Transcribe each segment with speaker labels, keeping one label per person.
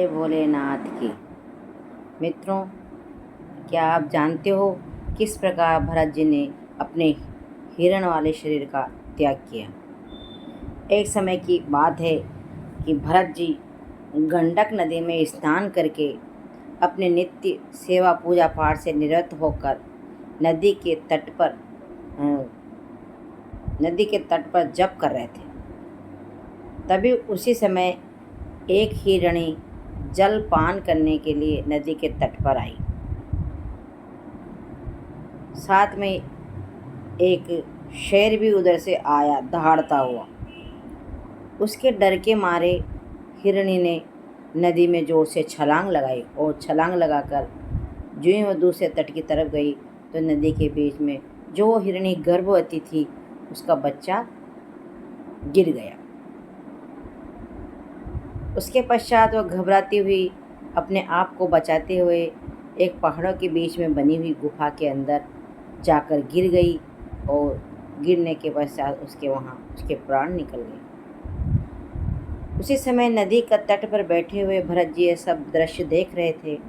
Speaker 1: भोलेनाथ की। मित्रों, क्या आप जानते हो किस प्रकार भरत जी ने अपने हिरण वाले शरीर का त्याग किया। एक समय की बात है कि भरत जी गंडक नदी में स्नान करके अपने नित्य सेवा पूजा पाठ से निरत होकर नदी के तट पर जप कर रहे थे। तभी उसी समय एक हिरणी जल पान करने के लिए नदी के तट पर आई। साथ में एक शेर भी उधर से आया दहाड़ता हुआ। उसके डर के मारे हिरणी ने नदी में जोर से छलांग लगाई और छलांग लगाकर जो ही वह दूसरे तट की तरफ गई तो नदी के बीच में जो हिरणी गर्भवती थी उसका बच्चा गिर गया। उसके पश्चात वह घबराती हुई अपने आप को बचाते हुए एक पहाड़ों के बीच में बनी हुई गुफा के अंदर जाकर गिर गई और गिरने के पश्चात उसके प्राण निकल गए। उसी समय नदी का तट पर बैठे हुए भरत जी ये सब दृश्य देख रहे थे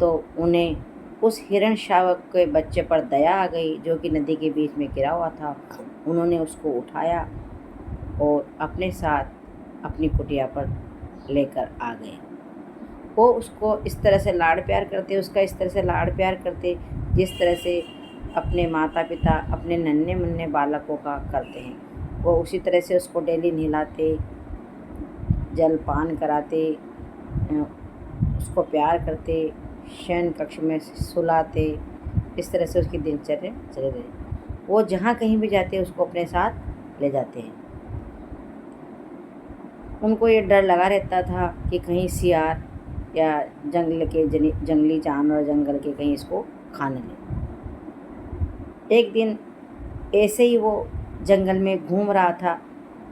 Speaker 1: तो उन्हें उस हिरण शावक के बच्चे पर दया आ गई जो कि नदी के बीच में गिरा हुआ था। उन्होंने उसको उठाया और अपने साथ अपनी कुटिया पर लेकर आ गए। वो उसको इस तरह से लाड़ प्यार करते, उसका इस तरह से लाड़ प्यार करते जिस तरह से अपने माता पिता अपने नन्हे मुन्ने बालकों का करते हैं। वो उसी तरह से उसको डेली नहलाते, जल पान कराते, उसको प्यार करते, शयन कक्ष में सुलाते। इस तरह से उसकी दिनचर्या चल रही। वो जहाँ कहीं भी जाते उसको अपने साथ ले जाते हैं। उनको ये डर लगा रहता था कि कहीं सियार या जंगली जानवर जंगल के कहीं इसको खा न ले। एक दिन ऐसे ही वो जंगल में घूम रहा था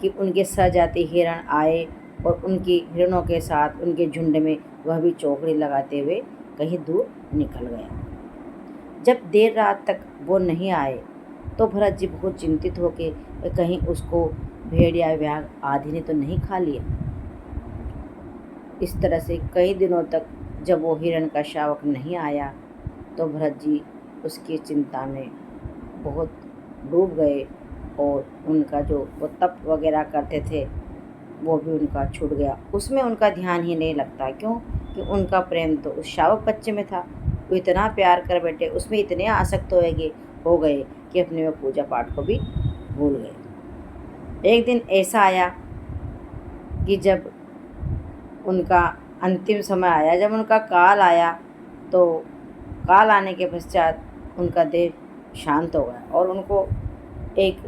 Speaker 1: कि उनके सहजाती हिरण आए और उनकी हिरणों के साथ उनके झुंड में वह भी चौकड़ी लगाते हुए कहीं दूर निकल गया। जब देर रात तक वो नहीं आए तो भरत जी बहुत चिंतित होके कहीं उसको भेड़ या व्याघ्र आदि ने तो नहीं खा लिया। इस तरह से कई दिनों तक जब वो हिरण का शावक नहीं आया तो भरत जी उसकी चिंता में बहुत डूब गए और उनका जो वो तप वगैरह करते थे वो भी उनका छूट गया। उसमें उनका ध्यान ही नहीं लगता। क्यों कि उनका प्रेम तो उस शावक बच्चे में था। वो इतना प्यार कर बैठे, उसमें इतने आसक्त हो गए कि अपने वो पूजा पाठ को भी भूल गए। एक दिन ऐसा आया कि जब उनका अंतिम समय आया, जब उनका काल आया तो काल आने के पश्चात उनका देह शांत हो गया और उनको एक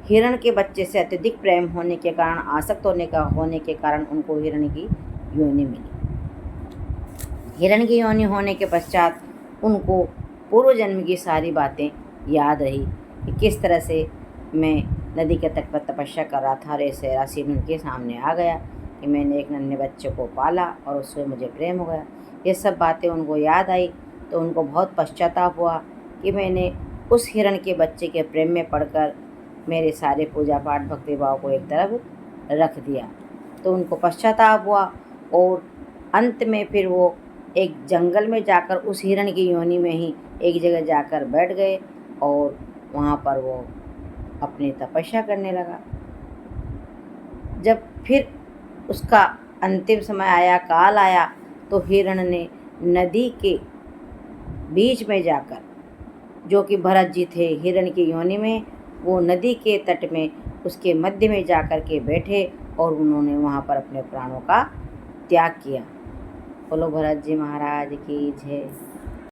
Speaker 1: हिरण के बच्चे से अत्यधिक प्रेम होने के कारण, आसक्त होने के कारण उनको हिरण की योनि मिली। हिरण की योनि होने के पश्चात उनको पूर्व जन्म की सारी बातें याद रही कि किस तरह से मैं नदी के तट पर तपस्या कर रहा था और ऐसे राशि उनके सामने आ गया कि मैंने एक नन्हे बच्चे को पाला और उससे मुझे प्रेम हो गया। ये सब बातें उनको याद आई तो उनको बहुत पश्चाताप हुआ कि मैंने उस हिरण के बच्चे के प्रेम में पड़कर मेरे सारे पूजा पाठ भक्ति भाव को एक तरफ रख दिया। तो उनको पश्चाताप हुआ और अंत में फिर वो एक जंगल में जाकर उस हिरण की योनि में ही एक जगह जाकर बैठ गए और वहाँ पर वो अपनी तपस्या करने लगा। जब फिर उसका अंतिम समय आया, काल आया, तो हिरण ने नदी के बीच में जाकर, जो कि भरत जी थे हिरण की योनि में, वो नदी के तट में उसके मध्य में जाकर के बैठे और उन्होंने वहाँ पर अपने प्राणों का त्याग किया। बोलो भरत जी महाराज की जय।